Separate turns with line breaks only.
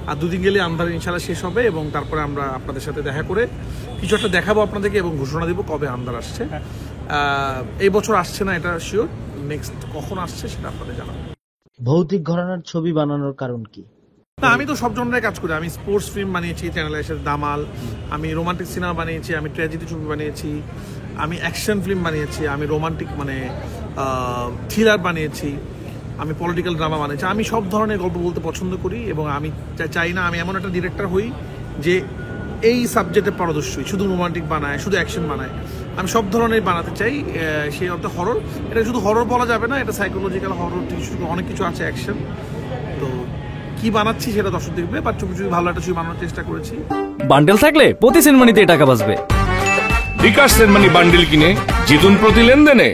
আর দুদিন গেলে আন্ধার ইনশাল্লাহ শেষ হবে এবং তারপরে আমরা আপনাদের সাথে দেখা করে কিছু একটা দেখাবো আপনাদেরকে এবং ঘোষণা দিব কবে আন্ধার আসছে। এই বছর আসছে না এটা শিওর, নেক্সট কখন আসছে সেটা আপনাদের জানাবো।
ভৌতিক ঘরানার ছবি বানানোর কারণ কি?
না, আমি তো সব জনরাই কাজ করি। আমি স্পোর্টস ফিল্ম বানিয়েছি চ্যানেলের সাথে দামাল, আমি রোমান্টিক সিনেমা বানিয়েছি, আমি ট্র্যাজেডি ছবি বানিয়েছি, আমি অ্যাকশন ফিল্ম বানিয়েছি, আমি রোমান্টিক মানে থ্রিলার বানিয়েছি, আমি পলিটিক্যাল ড্রামা বানিয়েছি। আমি সব ধরনের গল্প বলতে পছন্দ করি এবং আমি চাই না আমি এমন একটা ডিরেক্টর হই যে এই সাবজেক্টে পারদর্শী, শুধু রোমান্টিক বানায়, শুধু অ্যাকশন বানায়। আমি সব ধরনের বানাতে চাই। সেই অর্থে হরর, এটা শুধু হরর বলা যাবে না, এটা সাইকোলজিক্যাল হরর, অনেক কিছু আছে, অ্যাকশন। তো কি বানাচ্ছি সেটা দর্শক দেখবে, বা চুপি চুপি ভালো একটা ছবি বানানোর চেষ্টা করেছি।
বান্ডেল থাকলে প্রতি সেনমানিতে টাকা বাঁচবে।
বিকাশ সেনমানি বান্ডেল কিনে জিতুন প্রতি লেনদেনে।